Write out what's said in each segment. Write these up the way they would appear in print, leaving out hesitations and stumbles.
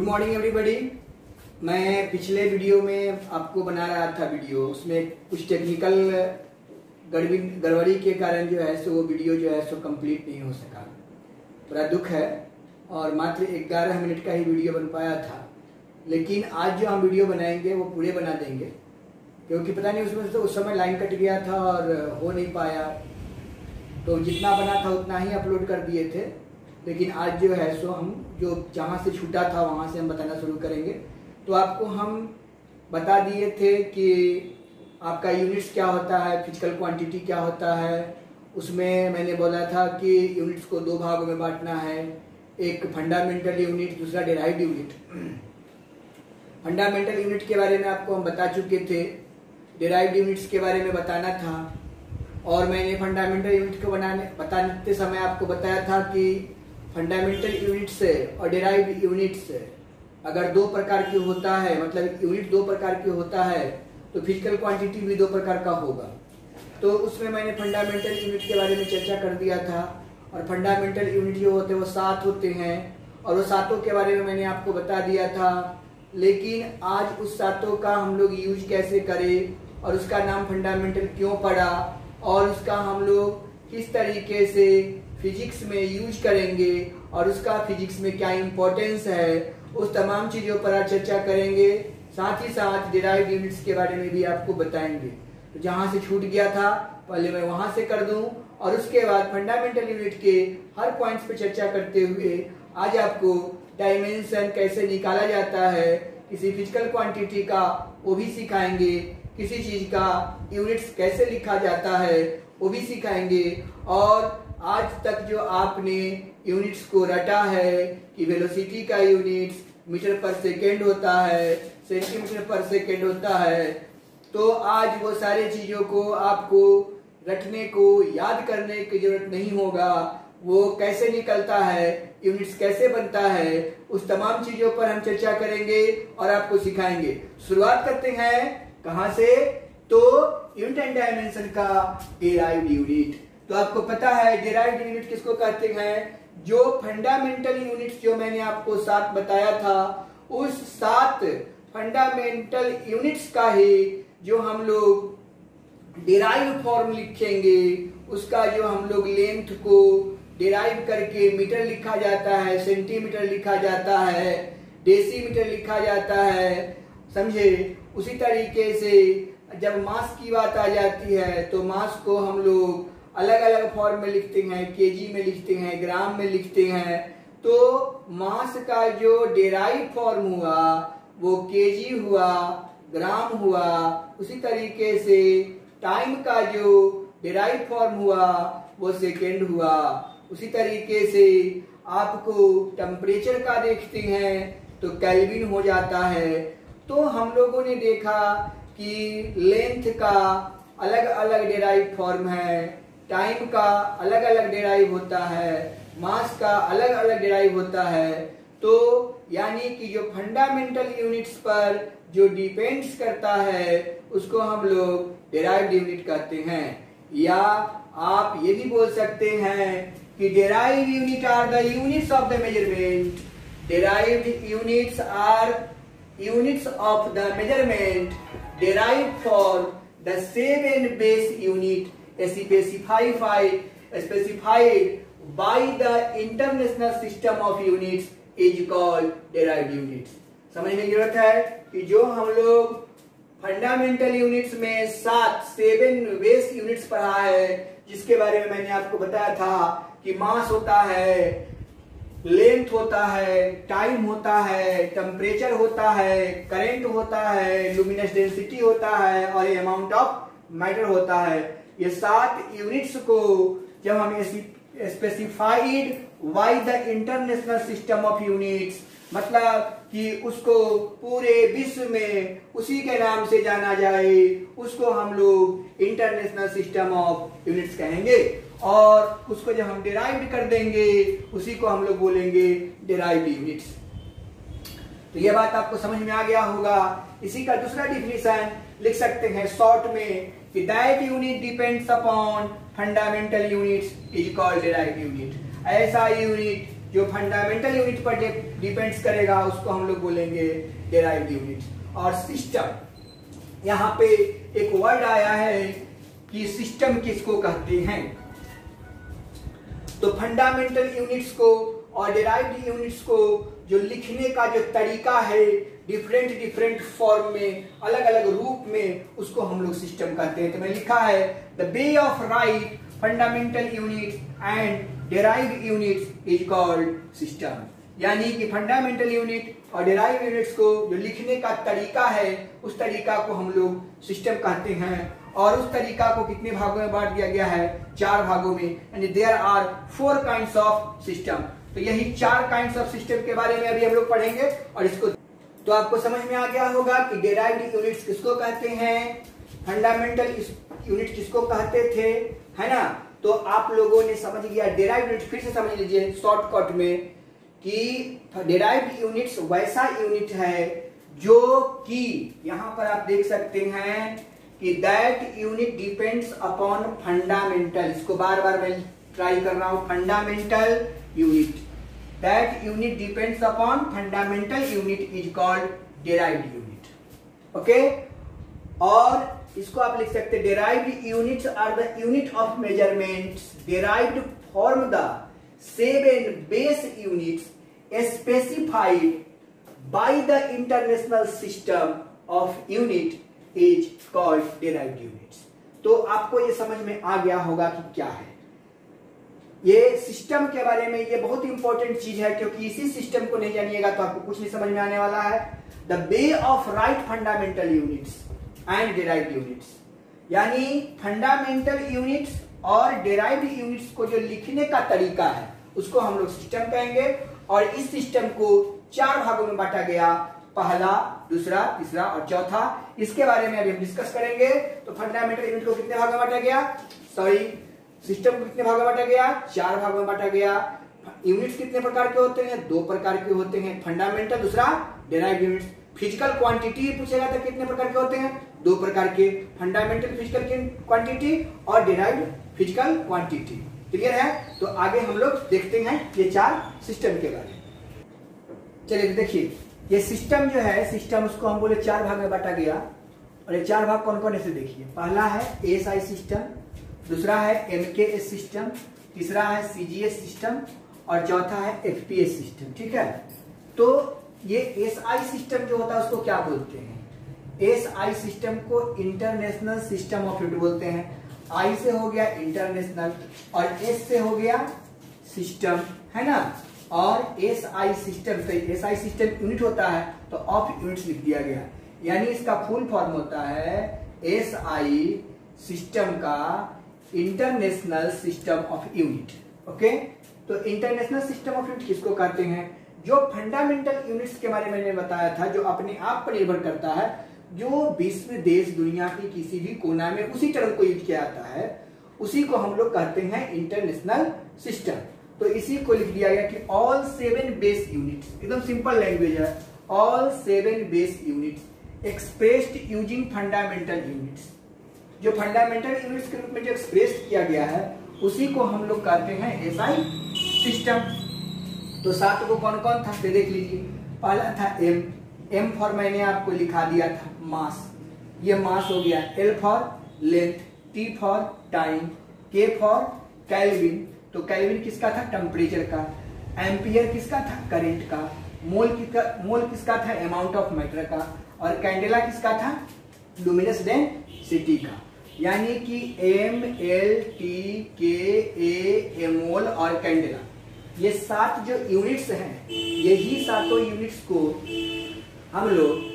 Morning everybody. मैं पिछले video में आपको बना रहा था वीडियो, उसमें कुछ टेक्निकल गड़बड़ी के कारण जो है सो वो वीडियो जो है सो कंप्लीट नहीं हो सका। बड़ा दुख है और मात्र 11 मिनट का ही वीडियो बन पाया था, लेकिन आज जो हम वीडियो बनाएंगे वो पूरे बना देंगे, क्योंकि पता नहीं उसमें तो उस समय लाइन कट गया था और हो नहीं पाया, तो जितना बना था उतना ही अपलोड कर दिए थे। लेकिन आज जो है सो हम जो जहाँ से छूटा था वहाँ से हम बताना शुरू करेंगे। तो आपको हम बता दिए थे कि आपका यूनिट्स क्या होता है, फिजिकल क्वांटिटी क्या होता है। उसमें मैंने बोला था कि यूनिट्स को दो भागों में बांटना है, एक फंडामेंटल यूनिट, दूसरा डिराइव्ड यूनिट। फंडामेंटल यूनिट के बारे में आपको हम बता चुके थे, डिराइव्ड यूनिट्स के बारे में बताना था। और मैंने फंडामेंटल यूनिट को बताते समय आपको बताया था कि फंडामेंटल यूनिट्स और डिराइव्ड यूनिट्स अगर दो प्रकार की होता है, मतलब यूनिट दो प्रकार की होता है, तो फिजिकल क्वांटिटी भी दो प्रकार का होगा। तो उसमें मैंने फंडामेंटल यूनिट के बारे में चर्चा कर दिया था। और फंडामेंटल यूनिट जो होते हैं वो 7 होते हैं, और वो 7 के बारे में मैंने आपको बता दिया था। लेकिन आज उस 7 का हम लोग यूज कैसे करें और उसका नाम फंडामेंटल क्यों पड़ा और उसका हम लोग किस तरीके से फिजिक्स में यूज करेंगे और उसका फिजिक्स में क्या इम्पोर्टेंस है, उस तमाम चीजों पर आज चर्चा करेंगे। साथ ही साथ डिराइव्ड यूनिट्स के बारे में भी आपको बताएंगे। तो जहां से छूट गया था पहले मैं वहां से कर दूं, और उसके बाद फंडामेंटल यूनिट के हर पॉइंट्स पे चर्चा करते हुए आज आपको डायमेंशन कैसे निकाला जाता है, किसी फिजिकल क्वांटिटी का वो भी सिखाएंगे, किसी चीज का यूनिट्स कैसे लिखा जाता है वो भी सिखाएंगे। और आज तक जो आपने यूनिट्स को रटा है कि वेलोसिटी का यूनिट्स मीटर पर सेकेंड होता है, सेंटीमीटर पर सेकेंड होता है, तो आज वो सारी चीजों को आपको रटने को, याद करने की जरूरत नहीं होगा। वो कैसे निकलता है, यूनिट्स कैसे बनता है, उस तमाम चीजों पर हम चर्चा करेंगे और आपको सिखाएंगे। शुरुआत करते हैं कहां से, तो यूनिट एंड डायमेंशन का डिराइव्ड यूनिट। तो आपको पता है डिराइव्ड यूनिट किसको कहते हैं, जो फंडामेंटल यूनिट्स जो मैंने आपको 7 बताया था, उस 7 फंडामेंटल यूनिट्स का ही जो हम लोग डिराइव फॉर्म लिखेंगे, उसका जो हम लोग लेंथ को डिराइव करके मीटर लिखा जाता है, सेंटीमीटर लिखा जाता है, डेसीमीटर लिखा जाता है, समझे। उसी तरीके से जब मास की बात आ जाती है तो मास को हम लोग अलग अलग फॉर्म में लिखते हैं, केजी में लिखते हैं, ग्राम में लिखते हैं। तो मास का जो डिराइव फॉर्म हुआ वो केजी हुआ, ग्राम हुआ। उसी तरीके से टाइम का जो डिराइव फॉर्म हुआ वो सेकेंड हुआ। उसी तरीके से आपको टेम्परेचर का देखते हैं तो केल्विन हो जाता है। तो हम लोगों ने देखा कि लेंथ का अलग अलग डिराइव फॉर्म है, टाइम का अलग अलग डिराइव होता है, मास का अलग अलग डिराइव होता है। तो यानी कि जो फंडामेंटल यूनिट्स पर जो डिपेंड्स करता है उसको हम लोग डिराइव्ड यूनिट कहते हैं। या आप ये भी बोल सकते हैं कि derived unit are the units of the measurement. Derived units are units of the measurement derived for the 7 base unit specified by the international system of units is called derived units। समझने की जरूरत है कि जो हम लोग fundamental units में 7 base units पढ़ा है, जिसके बारे में मैंने आपको बताया था कि मास होता है, लेंथ होता है, टाइम होता है, टेम्परेचर होता है, करंट होता है, लुमिनस डेंसिटी होता है और अमाउंट ऑफ मैटर होता है। ये 7 यूनिट्स को जब हम specified by the international system of units, मतलब कि उसको पूरे विश्व में उसी के नाम से जाना जाए, उसको हम लोग इंटरनेशनल सिस्टम ऑफ यूनिट्स कहेंगे। और उसको जब हम डिराइव्ड कर देंगे उसी को हम लोग बोलेंगे डिराइव्ड यूनिट्स। तो ये बात आपको समझ में आ गया होगा। इसी का दूसरा डिफिनेशन लिख सकते हैं शॉर्ट में कि that unit depends upon fundamental units is called derived unit. ऐसा यूनिट जो फंडामेंटल यूनिट पर डिपेंड्स करेगा उसको हम लोग बोलेंगे डेराइव्ड यूनिट। और सिस्टम, यहाँ पे एक वर्ड आया है कि सिस्टम किसको कहते हैं। तो फंडामेंटल यूनिट्स को और डेराइव्ड यूनिट्स को जो लिखने का जो तरीका है डिफरेंट फॉर्म में, अलग अलग रूप में, उसको हम लोग सिस्टम कहते हैं। तो मैं लिखा है the way of right fundamental units and derived units is called system. यानी कि फंडामेंटल यूनिट और डेराइव्ड यूनिट्स को जो लिखने का तरीका है उस तरीका को हम लोग सिस्टम कहते हैं। और उस तरीका को कितने भागों में बांट दिया गया है? 4 भागों में। यानी there are 4 kinds of system. तो यही 4 काइंड्स ऑफ सिस्टम के बारे में अभी हम लोग पढ़ेंगे। और इसको तो आपको समझ में आ गया होगा कि डेराइव्ड यूनिट्स किसको कहते हैं, फंडामेंटल यूनिट किसको कहते थे, है ना। तो आप लोगों ने समझ लिया। डेराइव्ड यूनिट फिर से समझ लीजिए शॉर्टकट में कि डेराइव्ड यूनिट्स वैसा यूनिट है जो कि यहाँ पर आप देख सकते हैं कि that unit depends upon fundamental. इसको बार बार मैं ट्राई कर रहा हूं, fundamental unit, that unit depends upon fundamental unit is called derived unit. Okay, और इसको आप लिख सकते हैं derived units are the unit of measurements derived from the 7 base units specified by the international system of unit is called derived units. तो आपको ये समझ में आ गया होगा कि क्या है ये सिस्टम के बारे में। ये बहुत इंपॉर्टेंट चीज है क्योंकि इसी सिस्टम को नहीं जानिएगा तो आपको कुछ नहीं समझ में आने वाला है। The way of right fundamental units and derived units, यानी फंडामेंटल यूनिट्स और डेराइव्ड यूनिट्स को जो लिखने का तरीका है उसको हम लोग सिस्टम कहेंगे। और इस सिस्टम को 4 भागों में बांटा गया, पहला, दूसरा, तीसरा और चौथा। इसके बारे में अभी हम डिस्कस करेंगे। तो फंडामेंटल यूनिट को कितने भागों में बांटा गया, सिस्टम को कितने भागों में बांटा गया? 4 भागों में बांटा गया। यूनिट्स कितने प्रकार के होते हैं? 2 प्रकार के होते हैं, फंडामेंटल, दूसरा डेराइव्ड यूनिट्स। फिजिकल क्वांटिटी पूछेगा तो कितने प्रकार के होते हैं? 2 प्रकार के, फंडामेंटल फिजिकल क्वांटिटी और डेराइव्ड फिजिकल क्वांटिटी। क्लियर है? तो आगे हम लोग देखते हैं ये 4 सिस्टम के बारे में। चलिए देखिए, ये सिस्टम जो है, सिस्टम उसको हम बोले 4 भाग में बांटा गया। और ये 4 भाग कौन कौन है देखिए। पहला है एएसआई सिस्टम, दूसरा है एमकेएस सिस्टम, तीसरा है सीजीएस सिस्टम और चौथा है एफपीएस सिस्टम। ठीक है, तो ये एसआई सिस्टम जो होता है उसको क्या बोलते हैं? एसआई सिस्टम को इंटरनेशनल सिस्टम ऑफ यूनिट बोलते हैं। आई से हो गया इंटरनेशनल और एस से हो गया सिस्टम, है ना। और एसआई सिस्टम से एसआई सिस्टम यूनिट होता है तो ऑफ यूनिट्स लिख दिया गया, यानी इसका फुल फॉर्म होता है एसआई सिस्टम का international system of unit. Okay, तो इंटरनेशनल सिस्टम ऑफ यूनिट किसको कहते हैं? जो फंडामेंटल यूनिट्स के बारे में मैंने बताया था, जो अपने आप पर निर्भर करता है, जो विश्व देश दुनिया की किसी भी कोना में उसी टर्म को यूज किया जाता है, उसी को हम लोग कहते हैं इंटरनेशनल सिस्टम। तो इसी को लिख दिया गया कि ऑल 7 बेस यूनिट्स, एकदम सिंपल लैंग्वेज है, all 7 base units expressed using fundamental units. जो फंडामेंटल यूनिट्स के रूप में जो एक्सप्रेस किया गया है उसी को हम लोग कहते हैं एसआई सिस्टम। तो 7 को कौन कौन था देख लीजिए। पहला था एम, एम फॉर मैंने आपको लिखा दिया था मास, ये मास हो गया। L for length, T for time, के फॉर केल्विन, तो केल्विन किसका था? टेम्परेचर का। एम्पियर किसका था? करंट का। मोल किसका था? अमाउंट ऑफ मैटर का। और कैंडेला किसका था? लुमिनस डेंसिटी का। यानी कि एम, एल, टी, के, ए, मोल और कैंडेला, ये 7 जो यूनिट्स हैं, यही 7 यूनिट्स को हम लोग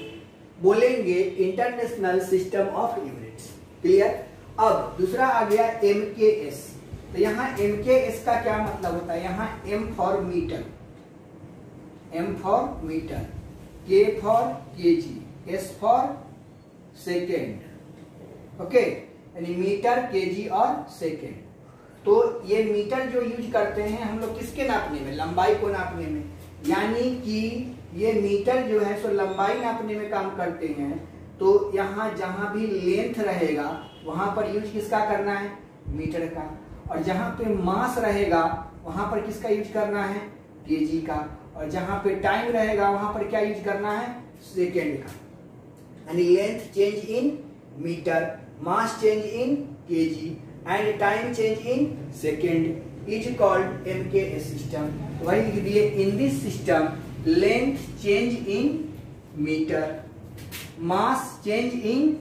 बोलेंगे international system of units. Clear? अब दूसरा आ गया एमकेएस। तो यहाँ एमकेएस का क्या मतलब होता है? यहाँ M for metre, M for metre, K for KG, S for second. Okay, यानी मीटर, केजी और सेकेंड। तो ये मीटर जो यूज करते हैं हम लोग किसके नापने में? लंबाई को नापने में। यानी कि ये मीटर जो है सो लंबाई नापने में काम करते हैं। तो यहाँ जहां भी लेंथ रहेगा वहां पर यूज किसका करना है? मीटर का। और जहां पे मास रहेगा वहां पर किसका यूज करना है? केजी का, और जहां पे टाइम रहेगा वहां पर क्या यूज करना है, सेकेंड का। यानी length change in metre, mass change in KG and time change in second is called MKS system. वही लिख दिए, in this system length change in metre, mass change in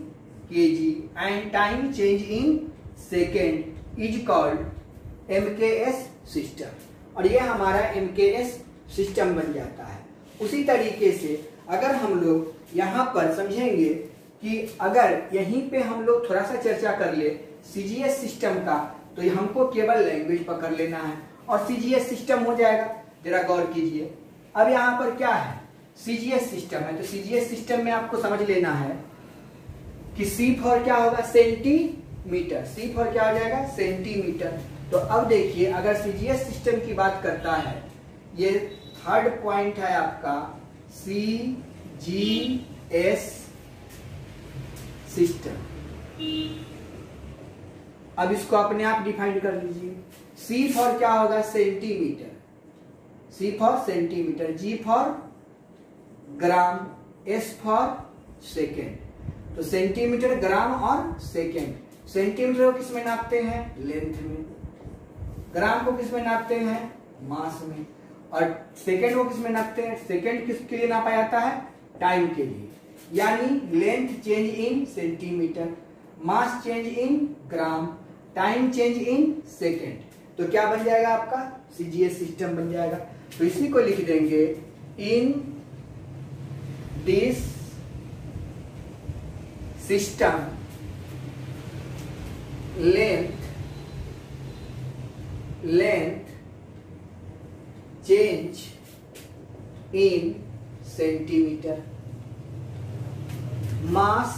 KG and time change in second is called MKS system. और ये हमारा MKS system बन जाता है। उसी तरीके से अगर हम लोग यहाँ पर समझेंगे कि अगर यहीं पे हम लोग थोड़ा सा चर्चा कर ले सीजीएस सिस्टम का, तो हमको केवल लैंग्वेज पकड़ लेना है और सीजीएस सिस्टम हो जाएगा। जरा गौर कीजिए, अब यहाँ पर क्या है, सीजीएस सिस्टम है, तो सीजीएस सिस्टम में आपको समझ लेना है कि सी फॉर क्या होगा, सेंटीमीटर, सी फॉर क्या हो जाएगा, सेंटीमीटर। तो अब देखिए, अगर सीजीएस सिस्टम की बात करता है, ये थर्ड पॉइंट है आपका सीजीएस सिस्टम। अब इसको अपने आप डिफाइन कर लीजिए। सी फॉर क्या होगा, centimetre, C for centimetre, G for gram, S for second. तो सेंटीमीटर, ग्राम और सेकेंड। सेंटीमीटर को किस में नापते हैं, लेंथ में। ग्राम को किस में नापते हैं, मास में। और सेकेंड को किस में नापते हैं, सेकेंड किसके लिए नापा जाता है, टाइम के लिए। यानी length change in centimetre, mass change in gram, time change in second. तो क्या बन जाएगा आपका, सीजीएस सिस्टम बन जाएगा। तो इसी को लिख देंगे, इन this system length change in centimetre, mass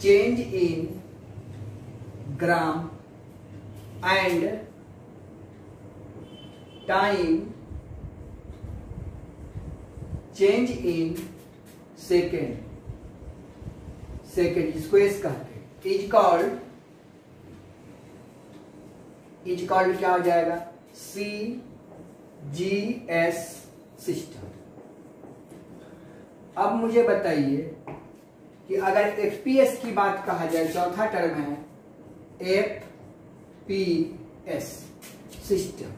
change in gram and time change in second, इसको एस कहते हैं। इज कॉल्ड क्या हो जाएगा, सीजीएस सिस्टम। अब मुझे बताइए कि अगर एफपीएस की बात कहा जाए, चौथा टर्म है FPS system.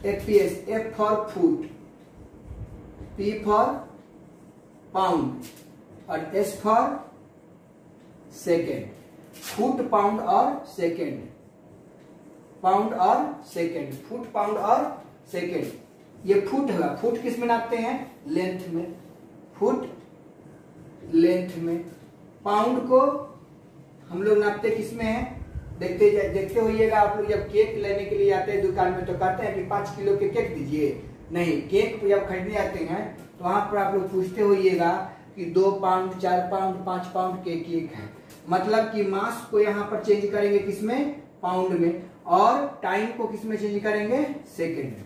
FPS, F for foot, P for pound और S for second. Foot, pound और सेकेंड, पाउंड और सेकेंड, फुट, पाउंड और सेकेंड। ये फुट होगा, फुट किस में नापते हैं, लेंथ में, फुट लेंथ में। पाउंड को हम लोग नापते किस में है, देखते होइएगा आप लोग, जब केक लेने के लिए जाते हैं दुकान में तो कहते हैं कि 5 किलो के केक दीजिए। नहीं, केक जब खरीदने आते हैं तो वहां पर आप लोग पूछते होइएगा कि 2 पाउंड, 4 पाउंड, 5 पाउंड के केक है। मतलब कि मास को यहाँ पर चेंज करेंगे किसमें, पाउंड में, और टाइम को किसमें चेंज करेंगे, सेकेंड में।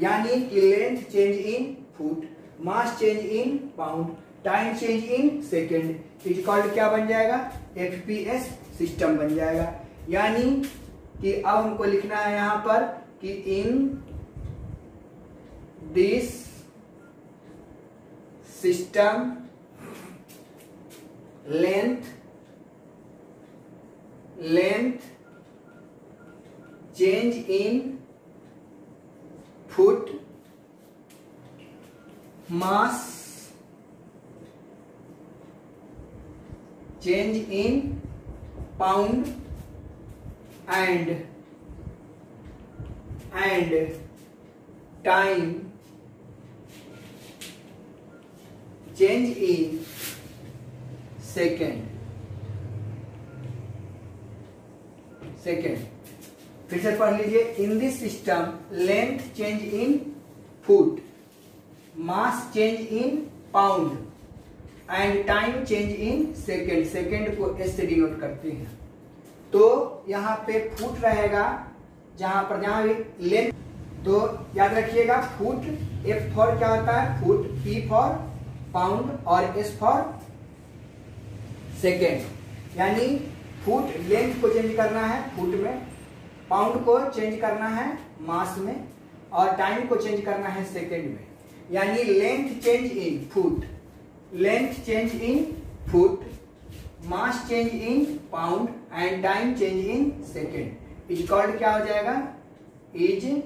यानी कि length change in foot, mass change in pound, time change in second is called क्या बन जाएगा, एफपीएस सिस्टम बन जाएगा। यानी कि अब हमको लिखना है यहां पर कि इन this system length change in foot, mass change in pound and time change in second। फिर से पढ़ लीजिए, इन this system length change in foot, mass change in pound and time change in second. Second को S से denote करते हैं। तो यहाँ पे फुट रहेगा, जहां लेंथ, तो याद रखिएगा फुट, एफ फॉर क्या होता है, फुट, पी फॉर पाउंड और एस फॉर सेकेंड। यानी फुट लेंथ को चेंज करना है फुट में, पाउंड को चेंज करना है मास में और टाइम को चेंज करना है सेकेंड में। यानी length change in foot, length change in foot, mass change in pound and time change in second is called क्या हो जाएगा, is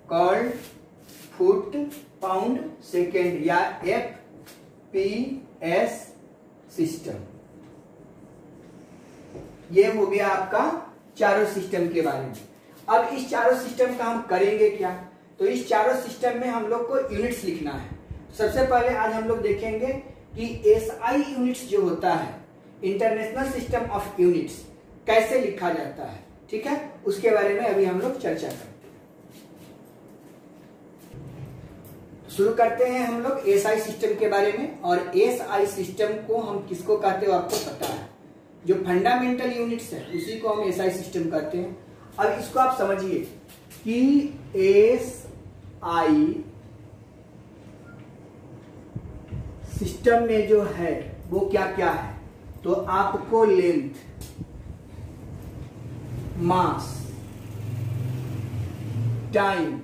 called foot pound second या FPS सिस्टम। ये हो गया आपका चारों सिस्टम के बारे में। अब इस चारों सिस्टम का हम करेंगे क्या, तो इस चारों सिस्टम में हम लोग को यूनिट्स लिखना है। सबसे पहले आज हम लोग देखेंगे कि SI यूनिट्स जो होता है, इंटरनेशनल सिस्टम ऑफ यूनिट्स, कैसे लिखा जाता है। ठीक है, उसके बारे में अभी हम लोग चर्चा करते हैं। शुरू करते हैं हम लोग SI सिस्टम के बारे में। और SI सिस्टम को हम किसको कहते हो आपको पता है, जो फंडामेंटल यूनिट्स है उसी को हम SI सिस्टम कहते हैं। अब इसको आप समझिए कि SI सिस्टम में जो है वो क्या क्या है, तो आपको लेंथ, मास, टाइम,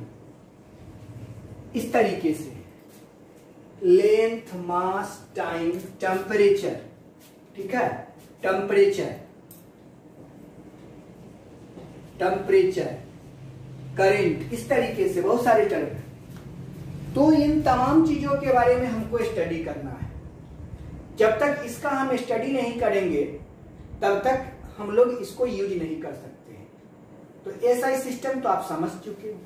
इस तरीके से लेंथ, मास, टाइम, टेम्परेचर, ठीक है, टेम्परेचर, करंट, इस तरीके से बहुत सारे टर्म हैं। तो इन तमाम चीजों के बारे में हमको स्टडी करना है। जब तक इसका हम स्टडी नहीं करेंगे तब तक हम लोग इसको यूज नहीं कर सकते हैं। तो SI सिस्टम तो आप समझ चुके हो,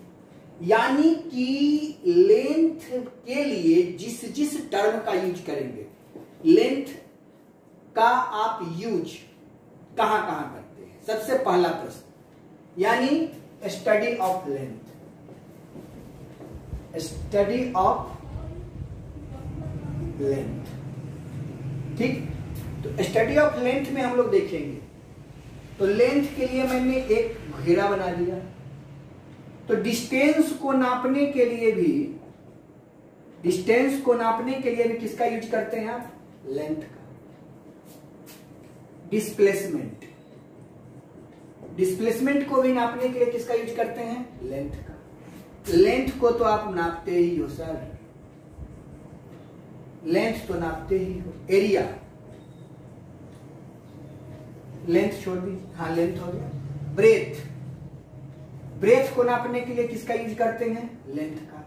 यानी कि लेंथ के लिए जिस जिस टर्म का यूज करेंगे, लेंथ का आप यूज कहां कहां करते हैं। सबसे पहला प्रश्न, यानी study of length, study of length. ठीक, तो स्टडी ऑफ लेंथ में हम लोग देखेंगे। तो लेंथ के लिए मैंने एक घेरा बना दिया। तो डिस्टेंस को नापने के लिए भी, डिस्टेंस को नापने के लिए भी किसका यूज करते हैं आप, लेंथ का। डिस्प्लेसमेंट, डिस्प्लेसमेंट को भी नापने के लिए किसका यूज करते हैं, लेंथ का। लेंथ को तो आप नापते ही हो सर, लेंथ तो नापते ही हो। एरिया, लेंथ छोड़ दीजिए, हाँ लेंथ हो गया। ब्रेथ, ब्रेथ को नापने के लिए किसका यूज करते हैं, लेंथ का।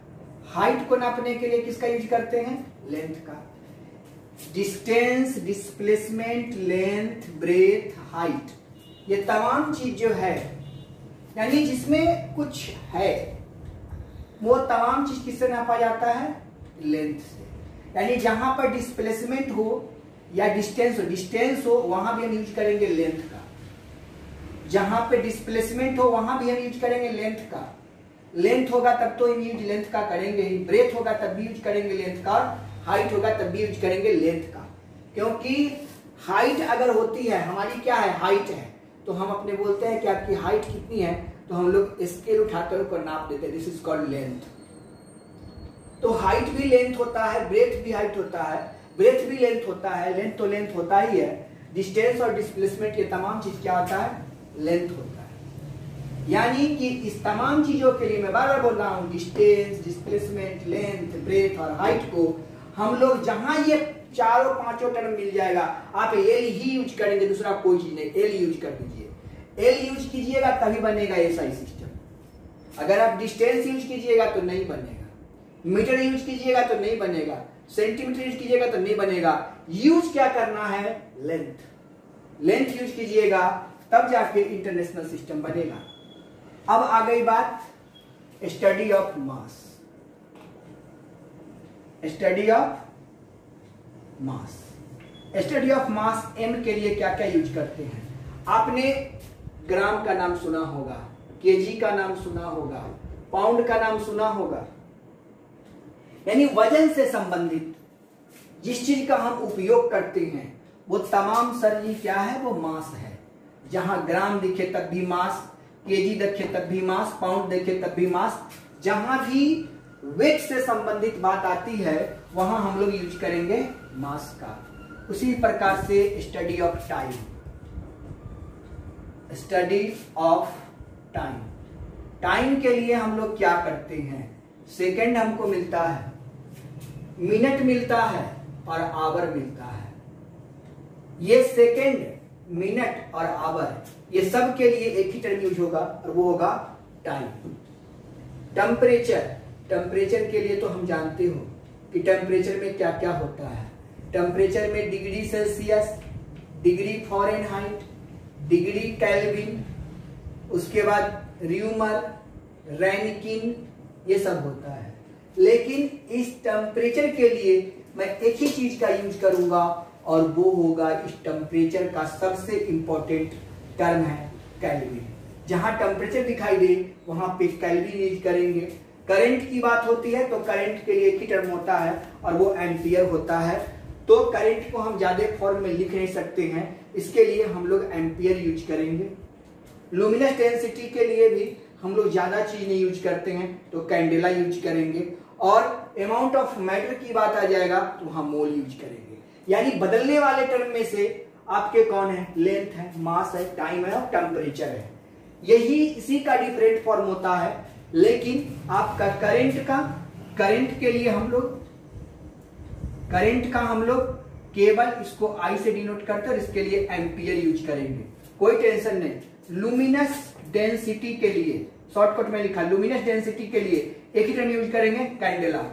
हाइट को नापने के लिए किसका यूज करते हैं, लेंथ का। Distance, displacement, length, breadth, height, ये तमाम चीज जो है, यानी जिसमें कुछ है, वो तमाम चीज किससे नापा जाता है, लेंथ से। यानी जहां पर डिस्प्लेसमेंट हो या डिस्टेंस हो वहां भी हम यूज करेंगे लेंथ का। जहां पे डिस्प्लेसमेंट हो वहां भी हम यूज करेंगे लेंथ का। लेंथ होगा तब तो हम यूज लेंथ का करेंगे ही। ब्रेथ होगा तब भी यूज करेंगे लेंथ का, और हाइट होगा तब भी यूज करेंगे लेंथ का। क्योंकि हाइट अगर होती है, हमारी क्या है, हाइट है, तो हम अपने बोलते हैं कि आपकी हाइट कितनी है, तो हम लोग स्केल उठाते हुए नाप देते हैं, दिस इज कॉल्ड लेंथ। तो हाइट भी लेंथ होता है, ब्रेथ भी हाइट होता है, ब्रेथ भी लेंथ होता है, लेंथ तो लेंथ होता ही है। डिस्टेंस और डिस्प्लेसमेंट ये तमाम चीज क्या होता है, लेंथ होता है। यानी कि इस तमाम चीजों के लिए मैं बार बार बोल रहा हूं, डिस्टेंस, डिस्प्लेसमेंट, लेंथ, ब्रेथ और हाइट को हम लोग जहां ये चारों पांचों टर्म मिल जाएगा, आप एल ही यूज करेंगे, दूसरा कोई चीज नहीं, एल यूज कर दीजिए। एल यूज कीजिएगा तभी बनेगा SI सिस्टम। अगर आप डिस्टेंस यूज कीजिएगा तो नहीं बनेगा, मीटर यूज कीजिएगा तो नहीं बनेगा, सेंटीमीटर यूज कीजिएगा तो नहीं बनेगा। यूज क्या करना है, लेंथ। लेंथ यूज कीजिएगा तब जाके इंटरनेशनल सिस्टम बनेगा। अब आ गई बात study of mass. Study of mass, study of mass M के लिए क्या क्या यूज करते हैं। आपने ग्राम का नाम सुना होगा, केजी का नाम सुना होगा, पाउंड का नाम सुना होगा। यानी वजन से संबंधित जिस चीज का हम उपयोग करते हैं वो तमाम सर जी क्या है, वो मास है। जहां ग्राम दिखे तब भी मास, केजी देखे तब भी मास, पाउंड देखे तब भी मास। जहां भी वेट से संबंधित बात आती है वहां हम लोग यूज करेंगे मास का। उसी प्रकार से study of time, study of time. Time के लिए हम लोग क्या करते हैं, सेकंड हमको मिलता है, मिनट मिलता है और आवर मिलता है। ये सेकंड, मिनट और आवर, ये सब के लिए एक ही टर्म यूज होगा और वो होगा टाइम। टेम्परेचर, टेम्परेचर के लिए तो हम जानते हो कि टेम्परेचर में क्या क्या होता है। टेम्परेचर में degree Celsius, degree Fahrenheit, degree kelvin, उसके बाद र्यूमर, रैंकिन, ये सब होता है। लेकिन इस टेम्परेचर के लिए मैं एक ही चीज का यूज करूंगा और वो होगा, इस टेम्परेचर का सबसे इंपॉर्टेंट टर्म है केल्विन। जहां टेम्परेचर दिखाई दे वहां पे केल्विन यूज करेंगे। करंट की बात होती है तो करंट के लिए एक ही टर्म होता है और वो एम्पियर होता है। तो करंट को हम ज्यादा फॉर्म में लिख नहीं सकते हैं, इसके लिए हम लोग एम्पियर यूज करेंगे। लुमिनस डेंसिटी के लिए भी हम लोग ज्यादा चीज नहीं यूज करते हैं तो कैंडेला यूज करेंगे। और अमाउंट ऑफ मैटर की बात आ जाएगा तो हम मोल यूज करेंगे। यानी बदलने वाले टर्म में से आपके कौन है, लेंथ है, मास है, टाइम है और टेम्परेचर है। यही इसी का डिफरेंट फॉर्म होता है। लेकिन आपका करंट के लिए हम लोग केवल इसको आई से डिनोट करते हैं और इसके लिए एम्पियर यूज करेंगे, कोई टेंशन नहीं। लुमिनस डेंसिटी के लिए शॉर्टकट में लिखा, लुमिनस डेंसिटी के लिए एक ही टर्म यूज करेंगे, कैंडेला।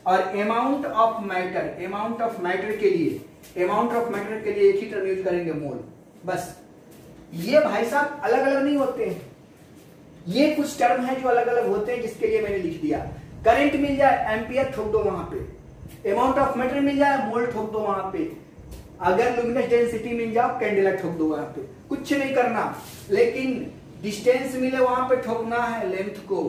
और अमाउंट ऑफ मैटर के लिए एक ही टर्म यूज करेंगे, मोल। बस ये भाई साहब अलग अलग नहीं होते हैं, ये कुछ टर्म है जो अलग अलग होते हैं जिसके लिए मैंने लिख दिया। करंट मिल जाए एम्पियर ठोक दो वहां पे, अमाउंट ऑफ मैटर मिल जाए मोल ठोक दो वहां पे, अगर लुमिनस डेंसिटी मिल जाओ कैंडेला ठोक दो वहां पे, कुछ नहीं करना। लेकिन डिस्टेंस मिले वहां पे ठोकना है लेंथ को,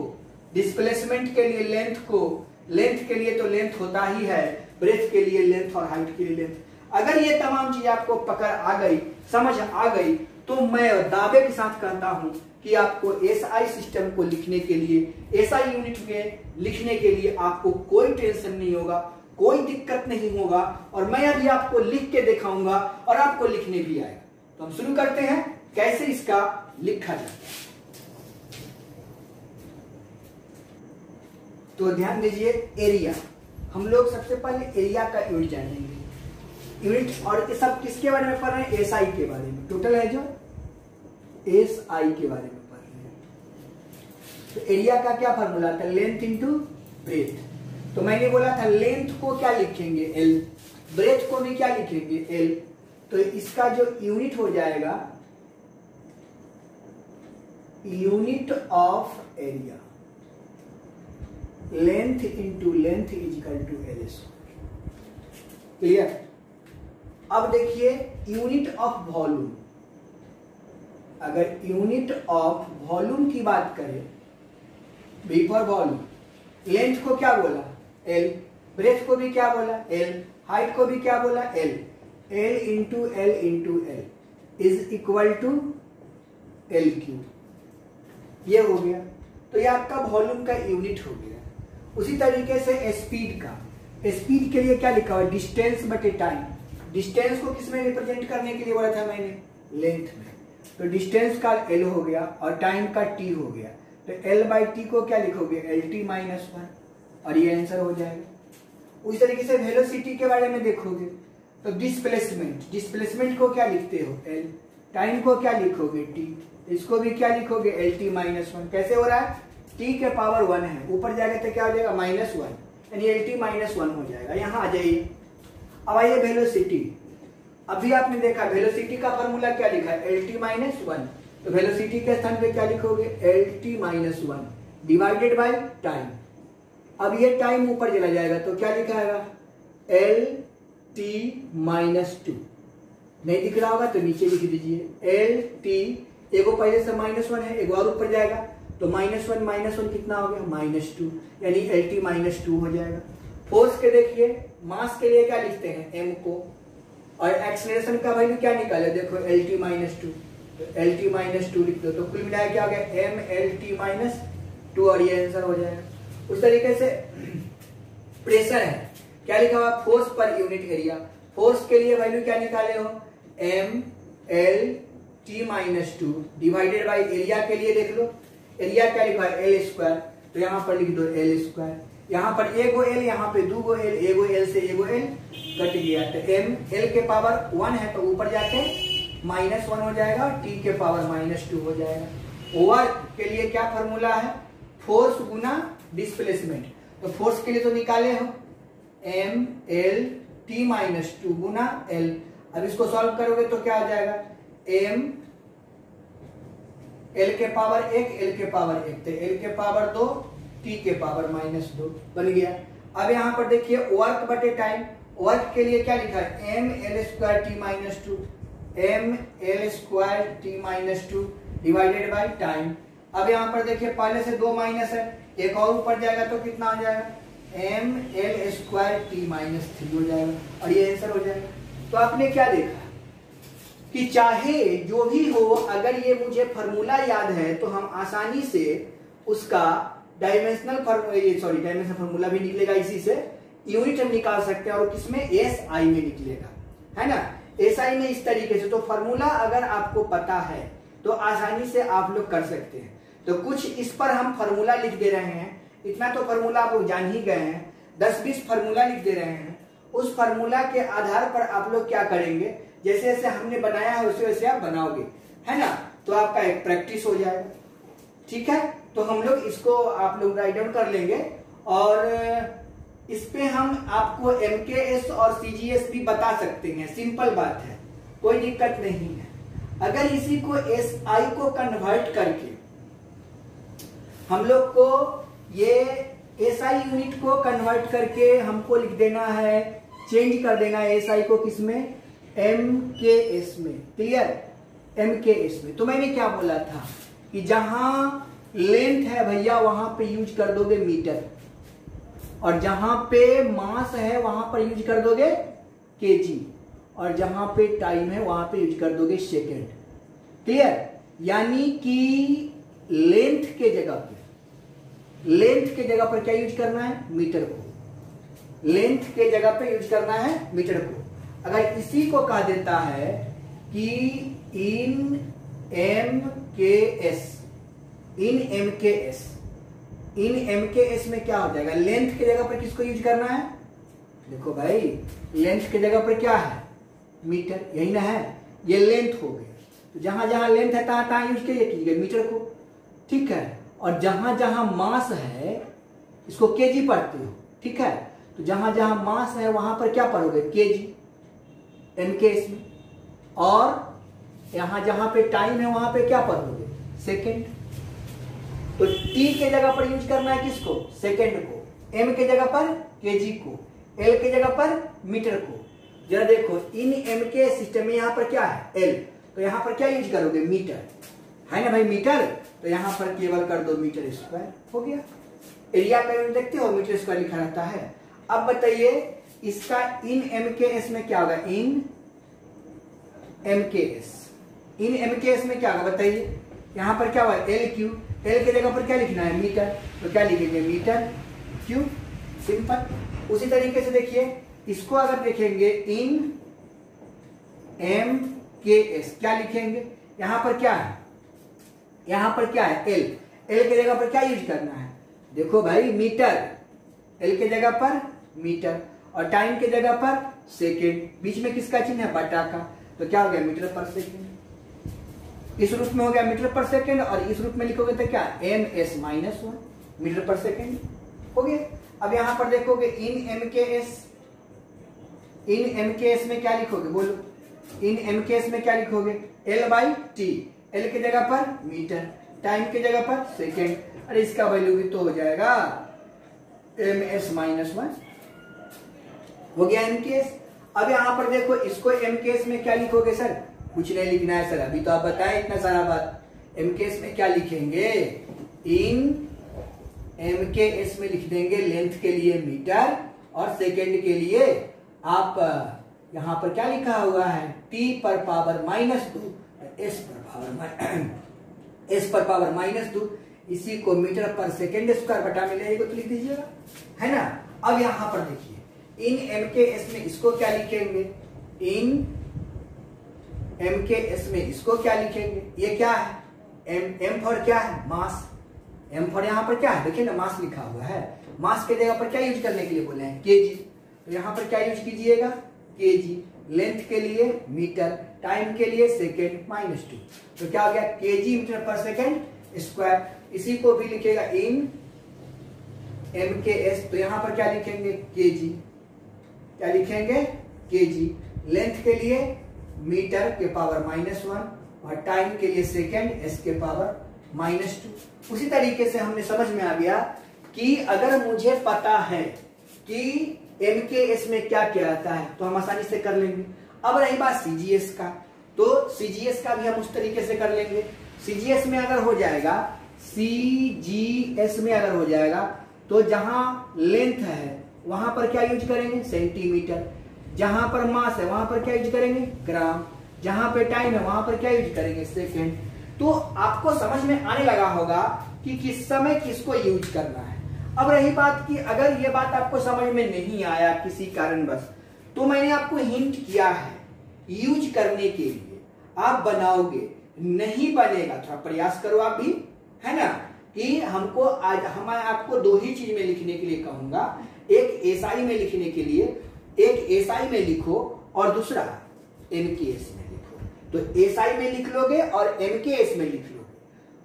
डिस्प्लेसमेंट के लिए लेंथ को, लेंथ के लिए तो लेंथ होता ही है, ब्रेथ के लिए लेंथ और हाइट के लिए लेंथ। अगर ये तमाम चीज आपको पकड़ आ गई, समझ आ गई, तो मैं दावे के साथ कहता हूं कि आपको एसआई सिस्टम को लिखने के लिए, एसआई यूनिट में लिखने के लिए आपको कोई टेंशन नहीं होगा, कोई दिक्कत नहीं होगा। और मैं अभी आपको लिख के दिखाऊंगा और आपको लिखने भी आएगा। तो हम शुरू करते हैं कैसे इसका लिखा जाता है। तो ध्यान दीजिए, एरिया, हम लोग सबसे पहले एरिया का यूनिट जानेंगे। यूनिट और ये सब किसके बारे में पढ़ रहे हैं, एसआई के बारे में। टोटल है जो एसआई के बारे में पढ़ रहे हैं। तो एरिया का क्या फॉर्मूला था, लेंथ इंटू ब्रेथ। तो मैंने बोला था लेंथ को क्या लिखेंगे, एल, ब्रेथ को भी क्या लिखेंगे, एल। तो इसका जो यूनिट हो जाएगा, unit of area, length into length is equal to L square. Clear. अब देखिए यूनिट ऑफ वॉल्यूम, अगर यूनिट ऑफ वॉल्यूम की बात करें, बी फॉर वॉल्यूम, लेंथ को क्या बोला, एल, ब्रेथ को भी क्या बोला, एल, हाइट को भी क्या बोला, L. L into L is equal to L cube, ये हो गया। तो ये आपका वॉल्यूम का यूनिट हो गया। उसी तरीके से स्पीड का, स्पीड के लिए क्या लिखा हुआ, डिस्टेंस बटे टाइम। डिस्टेंस को किस में रिप्रेजेंट करने के लिए बोला था मैंने, लेंथ में। तो डिस्टेंस का एल हो गया और टाइम का टी हो गया। तो एल बाई टी को क्या लिखोगे, एल टी माइनस 1, और ये आंसर हो जाएगा। उस तरीके से वेलोसिटी के बारे में देखोगे तो डिस्प्लेसमेंट को क्या लिखते हो, एल, टाइम को क्या लिखोगे, टी, इसको भी क्या लिखोगे, एल टी माइनस 1। कैसे हो रहा है, टी के पावर 1 है, ऊपर जाएगा तो क्या हो जाएगा, -1, यानी एल टी माइनस 1 हो जाएगा। यहां आ जाइए। अब आइए वेलोसिटी। अभी आपने देखा वेलोसिटी का फॉर्मूला क्या लिखा है, एल टी माइनस 1। तो वेलोसिटी के स्थान पे क्या लिखोगे, L T minus 1 divided by time. अब ये टाइम ऊपर चला जाएगा तो क्या लिखाएगा, एल टी माइनस 2। नहीं दिख रहा होगा तो नीचे लिख दीजिए, एल टी, एगो पहले से -1 है, एक और ऊपर जाएगा तो -1 कितना हो गया, -2, यानी एल टी माइनस 2 हो जाएगा। फोर्स के देखिए, मास के लिए क्या लिखते हैं, एम को, और एक्सेलरेशन का वैल्यू क्या निकाले, देखो एल टी माइनस 2, तो एल टी माइनस 2 लिख दो। तो कुल मिलाया क्या हो गया, एम एल टी माइनस 2, और ये आंसर हो जाएगा। उस तरीके से प्रेशर है, क्या लिखा हुआ, force per unit area. Force के लिए वैल्यू क्या निकाले हो, M L T minus two divided by area के लिए देख लो, एरिया क्या लिखा है एल स्क्वायर, तो यहाँ पर लिख दो एल स्क्वायर, यहाँ पर एगो एल, यहाँ पे दूगो एल, एगो एल से एगो एल कट गया, तो एम एल के पावर 1 है तो ऊपर जाके -1 हो जाएगा, टी के पावर -2 हो जाएगा। वर्क के लिए क्या फॉर्मूला है, फोर्स गुना डिस्प्लेसमेंट, तो फोर्स के लिए तो निकाले हो M L T minus two गुना एल। अब इसको सॉल्व करोगे तो क्या हो जाएगा, एम एल के पावर 1 एल के पावर 1, तो एल के पावर 2 टी के पावर -2 बन गया। अब यहाँ पर देखिए वर्क बटे टाइम, वर्क के लिए क्या लिखा है M L square T minus two, M L square T minus two divided by time. अब यहाँ पर देखिए पहले से 2 माइनस है, एक और ऊपर जाएगा तो कितना हो जाएगा, एम एल स्क्वायर टी -3 हो जाएगा और ये आंसर हो जाएगा। तो आपने क्या देखा कि चाहे जो भी हो, अगर ये मुझे फॉर्मूला याद है तो हम आसानी से उसका डायमेंशनल फॉर्मूला भी निकलेगा, इसी से यूनिट हम निकाल सकते हैं और किसमें एसआई में निकलेगा, है ना। एसआई में इस तरीके से, तो फॉर्मूला अगर आपको पता है तो आसानी से आप लोग कर सकते हैं। तो कुछ इस पर हम फॉर्मूला लिख दे रहे हैं, इतना तो फॉर्मूला आप लोग जान ही गए हैं, 10-20 फॉर्मूला लिख दे रहे हैं। उस फॉर्मूला के आधार पर आप लोग क्या करेंगे, जैसे जैसे हमने बनाया है वैसे वैसे आप बनाओगे, है ना, तो आपका एक प्रैक्टिस हो जाएगा। ठीक है, तो हम लोग इसको आप लोग राइट डाउन कर लेंगे और इस पे हम आपको एमकेएस और सीजीएस भी बता सकते हैं, सिंपल बात है, कोई दिक्कत नहीं है। अगर इसी को एसआई को कन्वर्ट करके हम लोग को ये एसआई यूनिट को कन्वर्ट करके हमको लिख देना है, चेंज कर देना है एसआई को किसमें, एमकेएस में, क्लियर, एमकेएस में। तो मैंने क्या बोला था कि जहां लेंथ है भैया वहां पे यूज कर दोगे मीटर, और जहां पे मास है वहां पर यूज कर दोगे केजी, और जहां पे टाइम है वहां पे यूज कर दोगे सेकेंड, क्लियर। यानी कि लेंथ के जगह पर क्या यूज करना है, मीटर को, लेंथ के जगह पे यूज करना है मीटर को। अगर इसी को कह देता है कि इन एमकेएस, इन एमकेएस में क्या हो जाएगा, लेंथ के जगह पर किसको यूज करना है, देखो भाई लेंथ के जगह पर क्या है, मीटर, यही ना है, ये लेंथ हो गई, तो जहां जहां लेंथ है तहां तहां यूज कीजिएगा मीटर को, ठीक है। और जहां जहां मास है इसको केजी पढ़ते हो, ठीक है, तो जहां जहां मास है वहां पर क्या पढ़ोगे, केजी एमकेएस में, और यहां जहां पे टाइम है वहां पे क्या पढ़ोगे, सेकेंड। तो टी के जगह पर यूज करना है किसको, सेकेंड को, एम के जगह पर केजी को, एल के जगह पर मीटर को। जरा देखो इन एम के सिस्टम में यहाँ पर क्या है, एल, तो यहाँ पर क्या यूज करोगे, मीटर, है ना भाई, मीटर, तो यहाँ पर केवल कर दो मीटर स्क्वायर, हो गया। एरिया का यूनिट देखते हो मीटर स्क्वायर लिखा रहता है। अब बताइए इसका इन एमकेएस में क्या होगा, इन एमकेएस, इन एमकेएस में क्या होगा बताइए, यहाँ पर क्या होगा, एल क्यू, एल के जगह पर क्या लिखना है, मीटर, तो क्या लिखेंगे, मीटर क्यू, सिंपल। उसी तरीके से देखिए इसको अगर देखेंगे इन एमकेएस क्या लिखेंगे, यहाँ पर क्या है, यहाँ पर क्या है, एल, एल के जगह पर क्या यूज करना है, देखो भाई मीटर, एल के जगह पर मीटर, और टाइम के जगग पर सेकेंड, बीच में किसका चिन्ह है, बटा का, तो क्या हो गया, मीटर पर सेकेंड। इस रूप में हो गया मीटर पर सेकेंड, और इस रूप में लिखोगे तो क्या, ms -1 मीटर पर सेकेंड हो गया। अब यहां पर देखोगे इन एमकेएस में क्या लिखोगे, बोलो, इन एमकेएस में क्या लिखोगे, L/T, एल के जगह पर मीटर, टाइम के जगह पर सेकेंड, अरे इसका वैल्यू भी तो हो जाएगा ms -1 हो गया एमकेएस। अब यहां पर देखो इसको एमकेएस में क्या लिखोगे सर, कुछ नहीं लिखना है सर, अभी तो आप बताएं इतना सारा बात। एमकेएस में क्या लिखेंगे, इन एमकेएस में लिख देंगे लेंथ के लिए मीटर और सेकेंड के लिए आप यहां पर क्या लिखा हुआ है, t पर पावर -2, s पर पावर -2, इसी को मीटर पर सेकेंड स्क्वायर बटा में लेगा तो लिख दीजिएगा, है ना। अब यहां पर देखिए इन एमकेएस में इसको क्या लिखेंगे, इन m के s में इसको क्या लिखेंगे, ये क्या है m फॉर क्या है मास, m फॉर यहाँ पर क्या है देखिए ना मास लिखा हुआ है, मास के जगह पर क्या यूज करने के लिए बोले हैं केजी, तो यहाँ पर क्या यूज कीजिएगा केजी, लेंथ के लिए मीटर, टाइम के लिए सेकेंड -2, तो क्या हो गया केजी मीटर पर सेकेंड स्क्वायर। इसी को भी लिखेगा इन m के s, तो यहाँ पर क्या लिखेंगे केजी, क्या लिखेंगे केजी, लेंथ के लिए मीटर के पावर -1 और टाइम के लिए सेकेंड s के पावर -2। उसी तरीके से हमने समझ में आ गया कि अगर मुझे पता है कि m के s में क्या क्या आता है तो हम आसानी से कर लेंगे। अब रही बात CGS का, तो CGS का भी हम उस तरीके से कर लेंगे। CGS में अगर हो जाएगा, CGS में अगर हो जाएगा तो जहां लेंथ है वहां पर क्या यूज करेंगे सेंटीमीटर, जहां पर मास है वहां पर क्या यूज करेंगे ग्राम, जहां पे टाइम है वहां पर क्या यूज करेंगे सेकेंड। तो आपको समझ में आने लगा होगा कि किस समय किसको यूज करना है। अब रही बात कि अगर ये बात आपको समझ में नहीं आया किसी कारणवश, तो मैंने आपको हिंट किया है यूज करने के लिए, आप बनाओगे, नहीं बनेगा थोड़ा प्रयास करो आप भी, है ना, कि हमको आज हम आपको दो ही चीज में लिखने के लिए कहूंगा, एक एसआई में लिखने के लिए, एक एसआई में लिखो और दूसरा एमकेएस में लिखो। तो एसआई में लिख लोगे और एमकेएस में लिख लोगे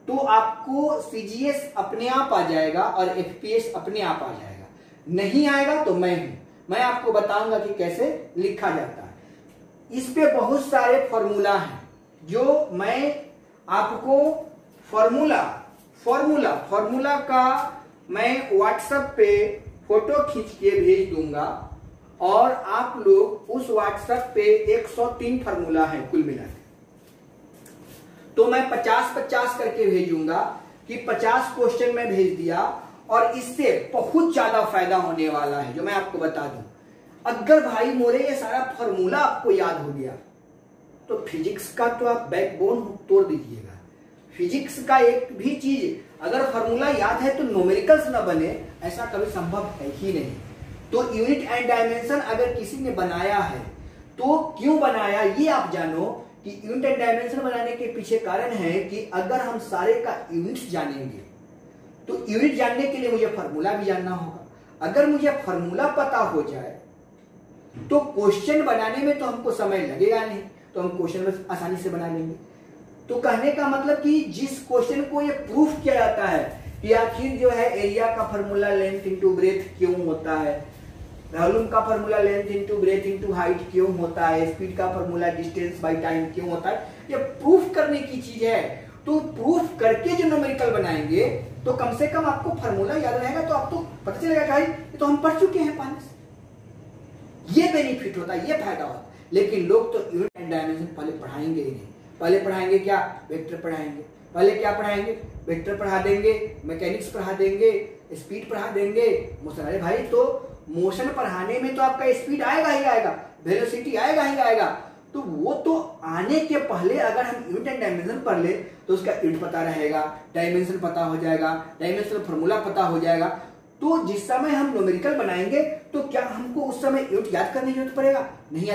तो आपको सीजीएस अपने आप आ जाएगा और एफपीएस अपने आप आ जाएगा। नहीं आएगा तो मैं आपको बताऊंगा कि कैसे लिखा जाता है। इस पे बहुत सारे फॉर्मूला हैं जो मैं आपको फॉर्मूला का मैं व्हाट्सएप पे फोटो खींच के भेज दूंगा और आप लोग उस व्हाट्सएप पे 103 फॉर्मूला है कुल मिला के, तो मैं 50-50 करके भेजूंगा कि 50 क्वेश्चन में भेज दिया और इससे बहुत ज्यादा फायदा होने वाला है जो मैं आपको बता दूं। अगर भाई मोरे ये सारा फॉर्मूला आपको याद हो गया तो फिजिक्स का तो आप बैकबोन तोड़ दीजिएगा। फिजिक्स का एक भी चीज अगर फॉर्मूला याद है तो न्यूमेरिकल्स ना बने, ऐसा कभी संभव है ही नहीं। तो यूनिट एंड डायमेंशन अगर किसी ने बनाया है तो क्यों बनाया ये आप जानो कि यूनिट एंड डायमेंशन बनाने के पीछे कारण है कि अगर हम सारे का यूनिट जानेंगे तो यूनिट जानने के लिए मुझे फॉर्मूला भी जानना होगा। अगर मुझे फॉर्मूला पता हो जाए तो क्वेश्चन बनाने में तो हमको समय लगेगा नहीं, तो हम क्वेश्चन बस आसानी से बना लेंगे। तो कहने का मतलब कि जिस क्वेश्चन को ये प्रूफ किया जाता है कि आखिर जो है एरिया का फॉर्मूला लेंथ इनटू ब्रेथ क्यों होता है, वॉल्यूम का formula length into breadth into height क्यों होता है, स्पीड का फॉर्मूला डिस्टेंस बाय टाइम क्यों होता है, ये प्रूफ करने की चीज है। तो प्रूफ करके जो न्यूमेरिकल बनाएंगे तो कम से कम आपको फॉर्मूला याद रहेगा, तो आपको पता चलेगा भाई ये तो हम पढ़ चुके हैं पहले से। ये बेनिफिट होता है, ये फायदा होता है। लेकिन लोग तो यूनिट एंड डायमेंशन पहले पढ़ाएंगे ही नहीं। पहले पढ़ाएंगे क्या, वेक्टर पढ़ाएंगे। पहले क्या पढ़ाएंगे, वेक्टर पढ़ा देंगे, मैकेनिक्स पढ़ा देंगे, स्पीड पढ़ा देंगे, मोशन। अरे भाई तो मोशन पढ़ाने में तो आपका स्पीड आएगा ही आएगा, वेलोसिटी आएगा ही आएगा। तो वो तो आने के पहले अगर हम यूनिट एंड डायमेंशन पढ़ ले तो उसका यूनिट पता रहेगा, डायमेंशन पता हो जाएगा, डायमेंशन फॉर्मूला पता हो जाएगा। तो जिस समय हम न्यूमेरिकल बनाएंगे तो क्या हमको उस समय यूनिट याद करने की जरूरत पड़ेगा? नहीं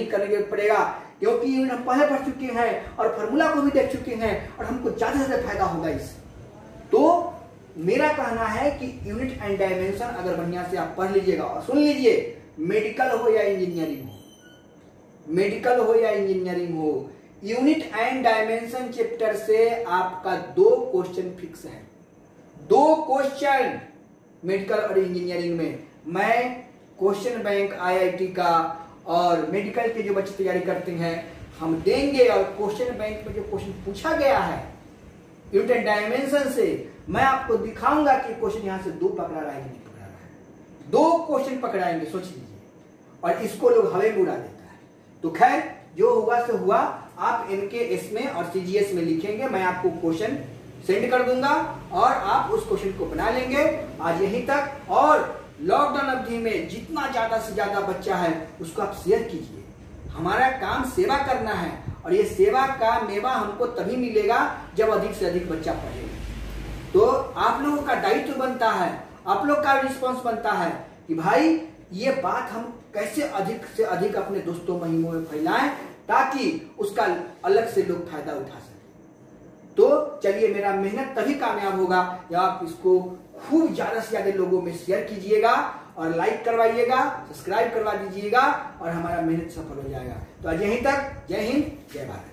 करने की जरूरत पड़ेगा, क्योंकि यूनिट हम पहले पढ़ चुके हैं और फॉर्मूला को भी देख चुके हैं और हमको ज्यादा से ज्यादा फायदा होगा इससे। तो मेरा कहना है कि यूनिट एंड डायमेंशन अगर बढ़िया से आप पढ़ लीजिएगा, और सुन लीजिए, मेडिकल हो या इंजीनियरिंग हो, यूनिट एंड डायमेंशन चैप्टर से आपका 2 क्वेश्चन फिक्स है। 2 क्वेश्चन मेडिकल और इंजीनियरिंग में। मैं क्वेश्चन बैंक आईआईटी का और मेडिकल के जो बच्चे तैयारी करते हैं हम देंगे, और क्वेश्चन बैंक में जो क्वेश्चन पूछा गया है यूनिट एंड डायमेंशन से, मैं आपको दिखाऊंगा कि क्वेश्चन यहां से 2 पकड़ा रहा है कि नहीं पकड़ा रहा है। 2 क्वेश्चन पकड़ाएंगे, सोच लीजिए, और इसको लोग हवा में उड़ा देता है। तो खैर जो हुआ सो हुआ, आप एमकेएस में और सीजीएस में लिखेंगे, मैं आपको क्वेश्चन सेंड कर दूंगा और आप उस क्वेश्चन को बना लेंगे। आज यहीं तक, और लॉकडाउन अवधि में जितना ज्यादा से ज्यादा बच्चा है उसको आप शेयर कीजिए। हमारा काम सेवा करना है और ये सेवा का मेवा हमको तभी मिलेगा जब अधिक से अधिक बच्चा पढ़ेगा। तो आप लोगों का दायित्व बनता है, आप लोग का रिस्पॉन्स बनता है कि भाई ये बात हम कैसे अधिक से अधिक अपने दोस्तों महिमों में फैलाएं ताकि उसका अलग से लोग फायदा उठा सके। तो चलिए, मेरा मेहनत तभी कामयाब होगा जब आप इसको खूब ज्यादा से ज्यादा लोगों में शेयर कीजिएगा और लाइक करवाइएगा, सब्सक्राइब करवा दीजिएगा और हमारा मेहनत सफल हो जाएगा। तो आज यहीं तक। जय हिंद, जय भारत।